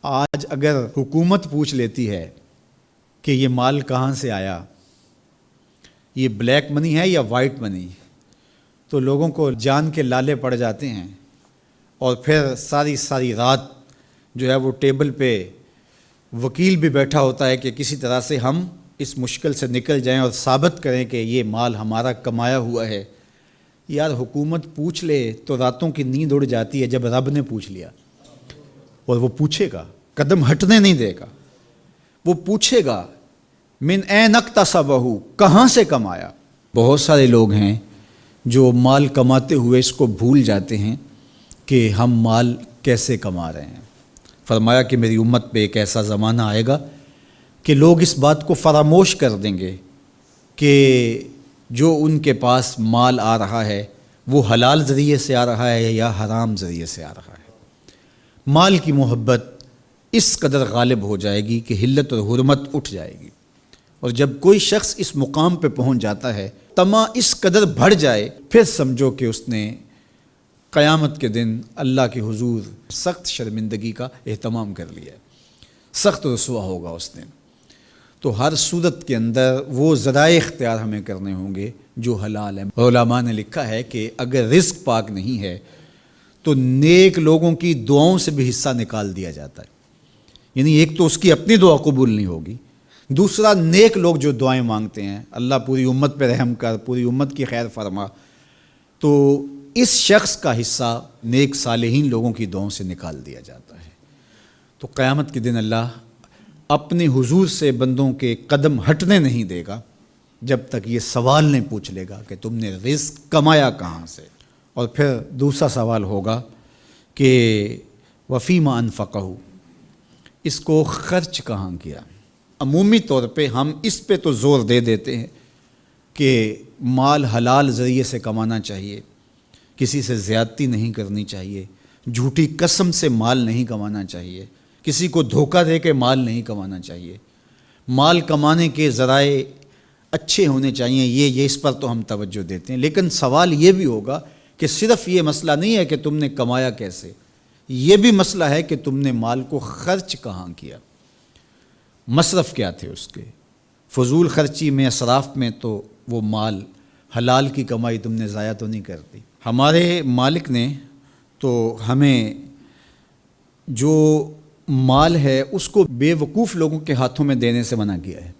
آج اگر حکومت پوچھ لیتی ہے کہ یہ مال کہاں سے آیا، یہ بلیک منی ہے یا وائٹ منی، تو لوگوں کو جان کے لالے پڑ جاتے ہیں، اور پھر ساری رات جو ہے وہ ٹیبل پہ وکیل بھی بیٹھا ہوتا ہے کہ کسی طرح سے ہم اس مشکل سے نکل جائیں اور ثابت کریں کہ یہ مال ہمارا کمایا ہوا ہے۔ یار حکومت پوچھ لے تو راتوں کی نیند اڑ جاتی ہے جب رب نے پوچھ لیا، اور وہ پوچھے گا، قدم ہٹنے نہیں دے گا، وہ پوچھے گا من این اکتسبہ، کہاں سے کمایا۔ بہت سارے لوگ ہیں جو مال کماتے ہوئے اس کو بھول جاتے ہیں کہ ہم مال کیسے کما رہے ہیں۔ فرمایا کہ میری امت پہ ایک ایسا زمانہ آئے گا کہ لوگ اس بات کو فراموش کر دیں گے کہ جو ان کے پاس مال آ رہا ہے وہ حلال ذریعے سے آ رہا ہے یا حرام ذریعے سے آ رہا ہے۔ مال کی محبت اس قدر غالب ہو جائے گی کہ حلت اور حرمت اٹھ جائے گی، اور جب کوئی شخص اس مقام پہ پہنچ جاتا ہے، طمع اس قدر بڑھ جائے، پھر سمجھو کہ اس نے قیامت کے دن اللہ کے حضور سخت شرمندگی کا اہتمام کر لیا ہے، سخت رسوا ہوگا اس دن۔ تو ہر صورت کے اندر وہ ذرائع اختیار ہمیں کرنے ہوں گے جو حلال ہیں۔ علماء نے لکھا ہے کہ اگر رزق پاک نہیں ہے تو نیک لوگوں کی دعاؤں سے بھی حصہ نکال دیا جاتا ہے، یعنی ایک تو اس کی اپنی دعا قبول نہیں ہوگی، دوسرا نیک لوگ جو دعائیں مانگتے ہیں، اللہ پوری امت پہ رحم کر، پوری امت کی خیر فرما، تو اس شخص کا حصہ نیک صالحین لوگوں کی دعاؤں سے نکال دیا جاتا ہے۔ تو قیامت کے دن اللہ اپنے حضور سے بندوں کے قدم ہٹنے نہیں دے گا جب تک یہ سوال نہیں پوچھ لے گا کہ تم نے رزق کمایا کہاں سے۔ اور پھر دوسرا سوال ہوگا کہ وفیما انفقہ، اس کو خرچ کہاں کیا۔ عمومی طور پہ ہم اس پہ تو زور دے دیتے ہیں کہ مال حلال ذریعے سے کمانا چاہیے، کسی سے زیادتی نہیں کرنی چاہیے، جھوٹی قسم سے مال نہیں کمانا چاہیے، کسی کو دھوکہ دے کے مال نہیں کمانا چاہیے، مال کمانے کے ذرائع اچھے ہونے چاہیے، یہ اس پر تو ہم توجہ دیتے ہیں۔ لیکن سوال یہ بھی ہوگا کہ صرف یہ مسئلہ نہیں ہے کہ تم نے کمایا کیسے، یہ بھی مسئلہ ہے کہ تم نے مال کو خرچ کہاں کیا، مصرف کیا تھے اس کے، فضول خرچی میں، اسراف میں تو وہ مال حلال کی کمائی تم نے ضائع تو نہیں کر دی۔ ہمارے مالک نے تو ہمیں جو مال ہے اس کو بے وقوف لوگوں کے ہاتھوں میں دینے سے منع کیا ہے۔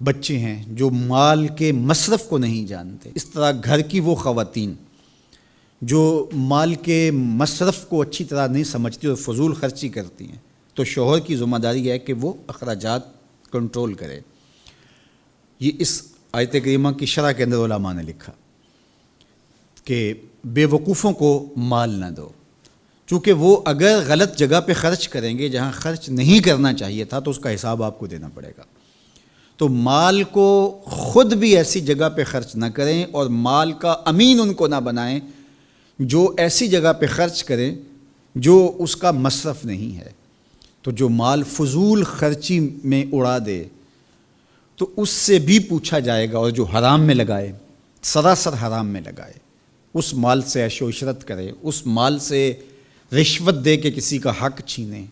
بچے ہیں جو مال کے مصرف کو نہیں جانتے، اس طرح گھر کی وہ خواتین جو مال کے مصرف کو اچھی طرح نہیں سمجھتی اور فضول خرچی کرتی ہیں، تو شوہر کی ذمہ داری ہے کہ وہ اخراجات کنٹرول کرے۔ یہ اس آیت کریمہ کی شرح کے اندر علماء نے لکھا کہ بے وقوفوں کو مال نہ دو، چونکہ وہ اگر غلط جگہ پہ خرچ کریں گے جہاں خرچ نہیں کرنا چاہیے تھا تو اس کا حساب آپ کو دینا پڑے گا۔ تو مال کو خود بھی ایسی جگہ پہ خرچ نہ کریں، اور مال کا امین ان کو نہ بنائیں جو ایسی جگہ پہ خرچ کریں جو اس کا مصرف نہیں ہے۔ تو جو مال فضول خرچی میں اڑا دے تو اس سے بھی پوچھا جائے گا، اور جو حرام میں لگائے، سراسر حرام میں لگائے، اس مال سے عیش و عشرت کرے، اس مال سے رشوت دے کے کسی کا حق چھینے،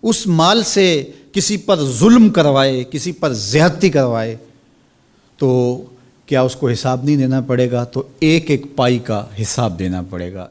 اس مال سے کسی پر ظلم کروائے، کسی پر زیادتی کروائے، تو کیا اس کو حساب نہیں دینا پڑے گا؟ تو ایک ایک پائی کا حساب دینا پڑے گا۔